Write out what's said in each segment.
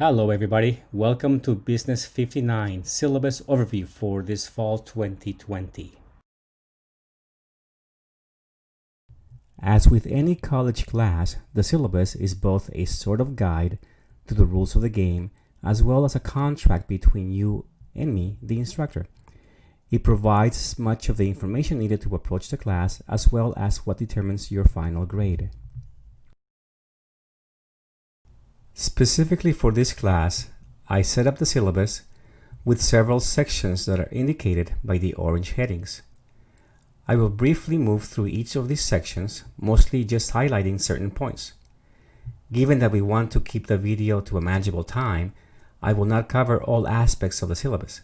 Hello everybody, welcome to Business 59 Syllabus Overview for this fall 2020. As with any college class, the syllabus is both a sort of guide to the rules of the game as well as a contract between you and me, the instructor. It provides much of the information needed to approach the class as well as what determines your final grade. Specifically for this class, I set up the syllabus with several sections that are indicated by the orange headings. I will briefly move through each of these sections, mostly just highlighting certain points. Given that we want to keep the video to a manageable time, I will not cover all aspects of the syllabus.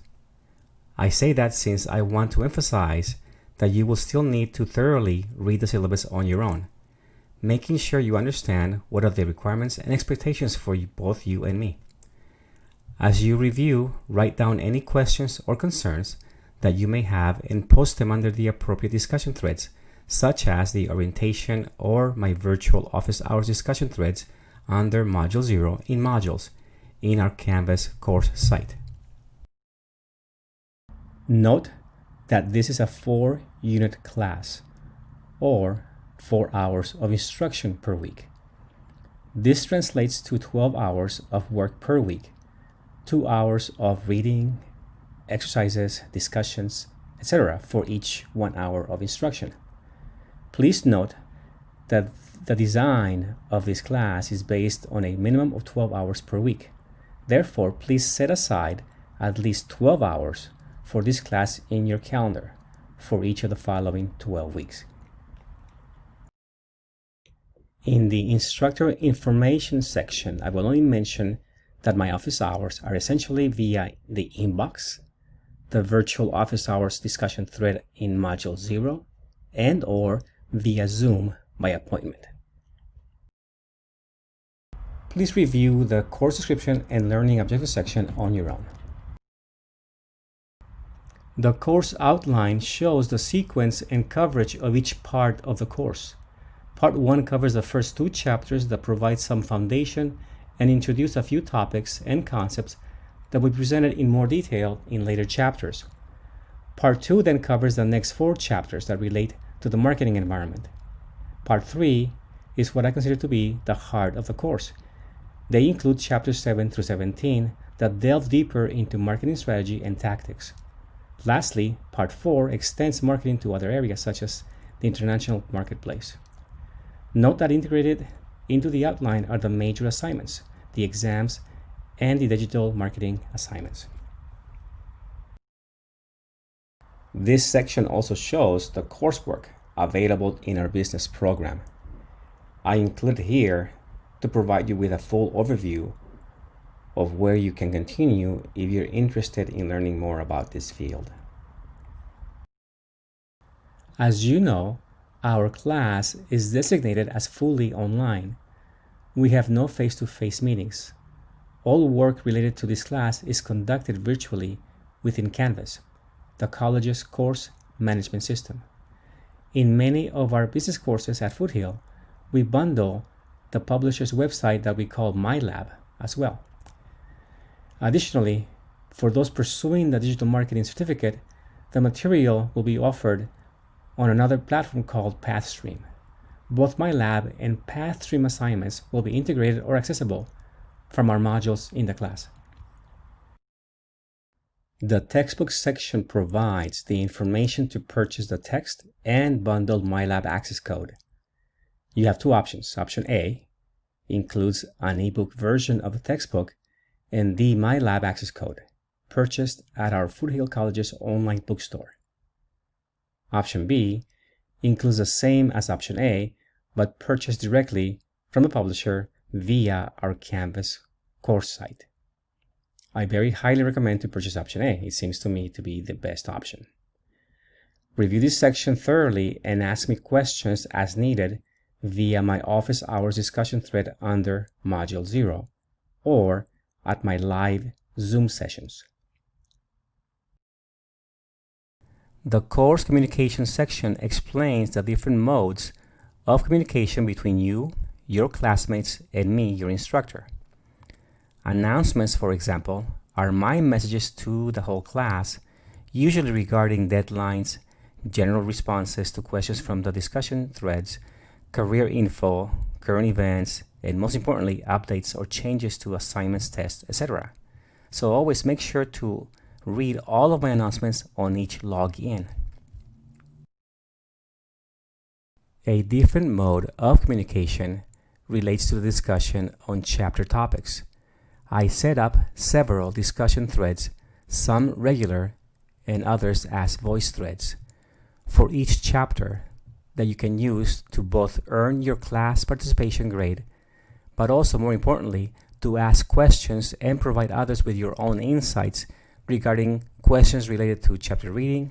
I say that since I want to emphasize that you will still need to thoroughly read the syllabus on your own, making sure you understand what are the requirements and expectations for both you and me. As you review, write down any questions or concerns that you may have and post them under the appropriate discussion threads, such as the orientation or my virtual office hours discussion threads under Module 0 in Modules in our Canvas course site. Note that this is a 4-unit class, or 4 hours of instruction per week. This translates to 12 hours of work per week, 2 hours of reading, exercises, discussions, etc. for each 1 hour of instruction. Please note that the design of this class is based on a minimum of 12 hours per week. Therefore, please set aside at least 12 hours for this class in your calendar for each of the following 12 weeks. In the instructor information section, I will only mention that my office hours are essentially via the inbox, the virtual office hours discussion thread in Module 0, and or via Zoom by appointment. Please review the course description and learning objectives section on your own. The course outline shows the sequence and coverage of each part of the course. Part 1 covers the first 2 chapters that provide some foundation and introduce a few topics and concepts that will be presented in more detail in later chapters. Part 2 then covers the next 4 chapters that relate to the marketing environment. Part 3 is what I consider to be the heart of the course. They include chapters 7 through 17 that delve deeper into marketing strategy and tactics. Lastly, Part 4 extends marketing to other areas such as the international marketplace. Note that integrated into the outline are the major assignments, the exams, and the digital marketing assignments. This section also shows the coursework available in our business program. I include here to provide you with a full overview of where you can continue if you're interested in learning more about this field. As you know, our class is designated as fully online. We have no face-to-face meetings. All work related to this class is conducted virtually within Canvas, the college's course management system. In many of our business courses at Foothill, we bundle the publisher's website that we call My Lab as well. Additionally, for those pursuing the digital marketing certificate, the material will be offered on another platform called PathStream. Both My Lab and PathStream assignments will be integrated or accessible from our modules in the class. The textbook section provides the information to purchase the text and bundled My Lab access code. You have 2 options. Option A includes an ebook version of the textbook and the My Lab access code, purchased at our Foothill College's online bookstore. Option B includes the same as Option A, but purchased directly from the publisher via our Canvas course site. I very highly recommend to purchase Option A. It seems to me to be the best option. Review this section thoroughly and ask me questions as needed via my office hours discussion thread under Module 0 or at my live Zoom sessions. The course communication section explains the different modes of communication between you, your classmates, and me, your instructor. Announcements, for example, are my messages to the whole class, usually regarding deadlines, general responses to questions from the discussion threads, career info, current events, and most importantly, updates or changes to assignments, tests, etc. So always make sure to read all of my announcements on each login. A different mode of communication relates to the discussion on chapter topics. I set up several discussion threads, some regular and others as voice threads, for each chapter that you can use to both earn your class participation grade, but also more importantly, to ask questions and provide others with your own insights regarding questions related to chapter reading,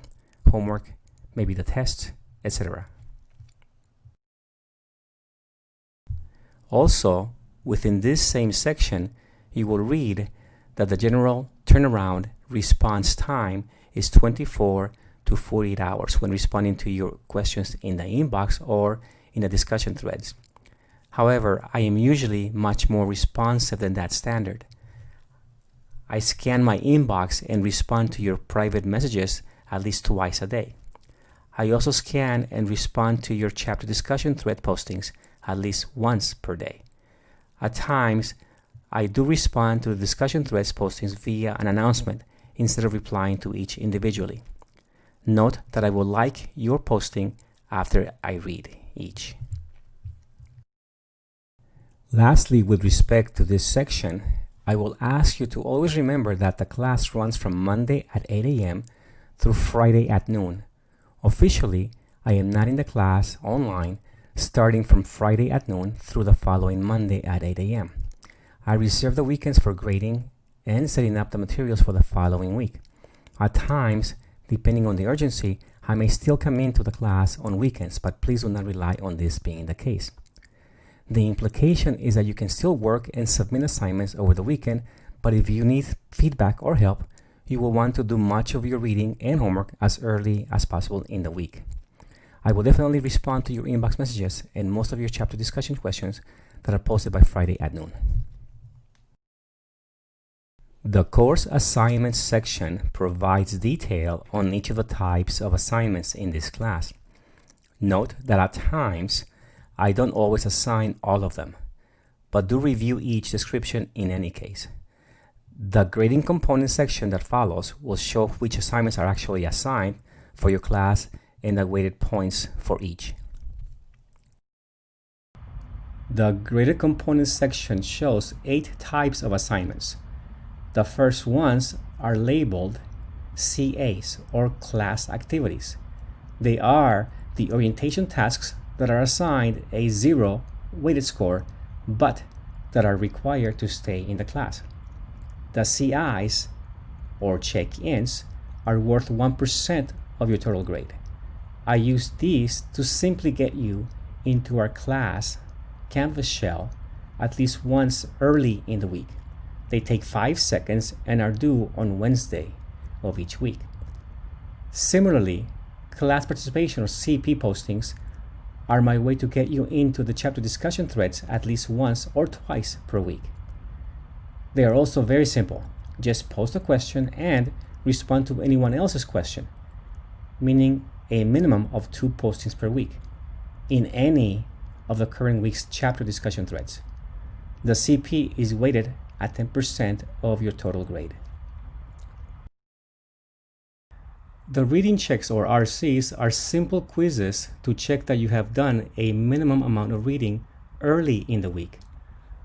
homework, maybe the test, etc. Also, within this same section, you will read that the general turnaround response time is 24 to 48 hours when responding to your questions in the inbox or in the discussion threads. However, I am usually much more responsive than that standard. I scan my inbox and respond to your private messages at least twice a day. I also scan and respond to your chapter discussion thread postings at least once per day. At times, I do respond to the discussion threads postings via an announcement instead of replying to each individually. Note that I will like your posting after I read each. Lastly, with respect to this section, I will ask you to always remember that the class runs from Monday at 8 a.m. through Friday at noon. Officially, I am not in the class online starting from Friday at noon through the following Monday at 8 a.m. I reserve the weekends for grading and setting up the materials for the following week. At times, depending on the urgency, I may still come into the class on weekends, but please do not rely on this being the case. The implication is that you can still work and submit assignments over the weekend, but if you need feedback or help, you will want to do much of your reading and homework as early as possible in the week. I will definitely respond to your inbox messages and most of your chapter discussion questions that are posted by Friday at noon. The course assignments section provides detail on each of the types of assignments in this class. Note that at times, I don't always assign all of them, but do review each description in any case. The grading component section that follows will show which assignments are actually assigned for your class and the weighted points for each. The graded component section shows 8 types of assignments. The first ones are labeled CAs, or class activities. They are the orientation tasks that are assigned a 0 weighted score, but that are required to stay in the class. The CIs, or check-ins, are worth 1% of your total grade. I use these to simply get you into our class Canvas shell at least once early in the week. They take 5 seconds and are due on Wednesday of each week. Similarly, class participation, or CP postings, are my way to get you into the chapter discussion threads at least once or twice per week. They are also very simple. Just post a question and respond to anyone else's question, meaning a minimum of 2 postings per week in any of the current week's chapter discussion threads. The CP is weighted at 10% of your total grade. The reading checks, or RCs, are simple quizzes to check that you have done a minimum amount of reading early in the week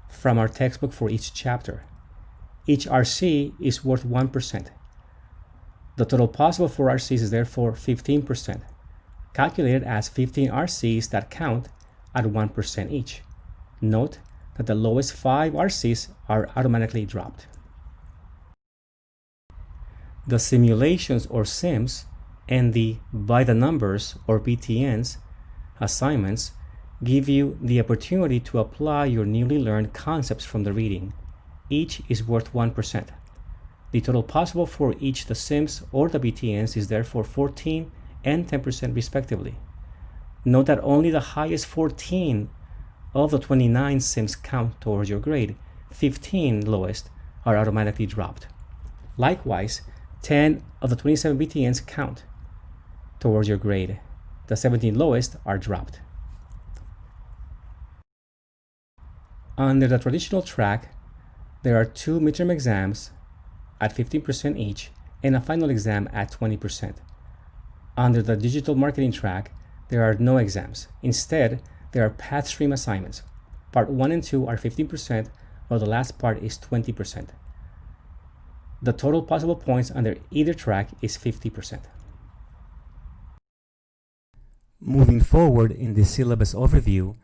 from our textbook for each chapter. Each RC is worth 1%. The total possible for RCs is therefore 15%, calculated as 15 RCs that count at 1% each. Note that the lowest 5 RCs are automatically dropped. The simulations, or sims, and the by the numbers, or BTNs, assignments give you the opportunity to apply your newly learned concepts from the reading. Each is worth 1%. The total possible for each the sims or the BTNs is therefore 14 and 10% respectively. Note that only the highest 14 of the 29 sims count towards your grade, 15 lowest are automatically dropped. Likewise, 10 of the 27 BTNs count towards your grade. The 17 lowest are dropped. Under the traditional track, there are 2 midterm exams at 15% each and a final exam at 20%. Under the digital marketing track, there are no exams. Instead, there are path stream assignments. Part 1 and 2 are 15%, while the last part is 20%. The total possible points under either track is 50%. Moving forward in the syllabus overview,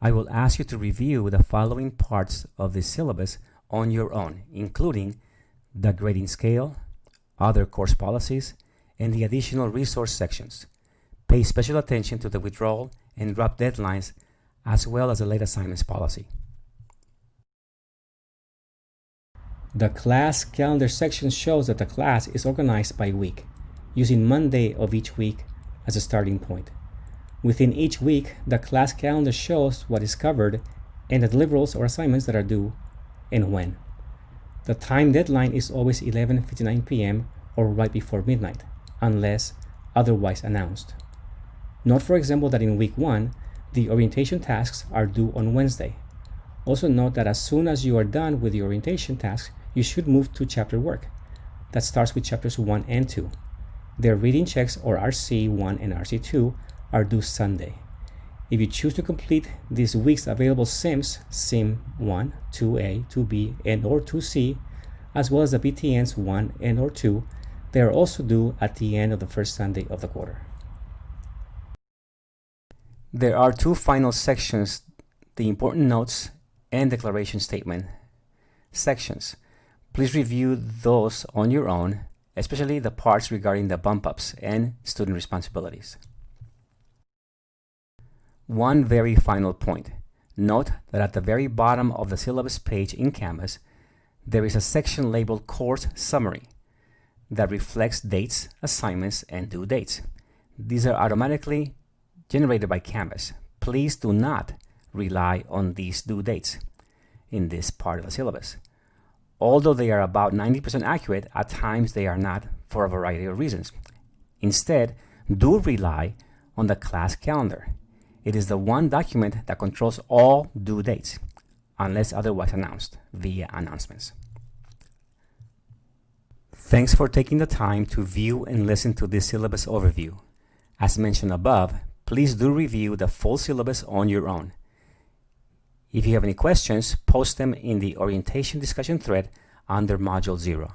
I will ask you to review the following parts of the syllabus on your own, including the grading scale, other course policies, and the additional resource sections. Pay special attention to the withdrawal and drop deadlines, as well as the late assignments policy. The class calendar section shows that the class is organized by week, using Monday of each week as a starting point. Within each week, the class calendar shows what is covered and the deliverables or assignments that are due and when. The time deadline is always 11:59 p.m. or right before midnight, unless otherwise announced. Note, for example, that in week 1, the orientation tasks are due on Wednesday. Also note that as soon as you are done with the orientation tasks, you should move to chapter work. That starts with chapters 1 and 2. Their reading checks, or RC1 and RC2, are due Sunday. If you choose to complete this week's available SIMs, SIM 1, 2A, 2B, and or 2C, as well as the BTNs 1 and or 2, they are also due at the end of the first Sunday of the quarter. There are 2 final sections, the important notes and declaration statement sections. Please review those on your own, especially the parts regarding the bump-ups and student responsibilities. One very final point. Note that at the very bottom of the syllabus page in Canvas, there is a section labeled Course Summary that reflects dates, assignments, and due dates. These are automatically generated by Canvas. Please do not rely on these due dates in this part of the syllabus. Although they are about 90% accurate, at times they are not for a variety of reasons. Instead, do rely on the class calendar. It is the one document that controls all due dates, unless otherwise announced via announcements. Thanks for taking the time to view and listen to this syllabus overview. As mentioned above, please do review the full syllabus on your own. If you have any questions, post them in the orientation discussion thread under Module 0.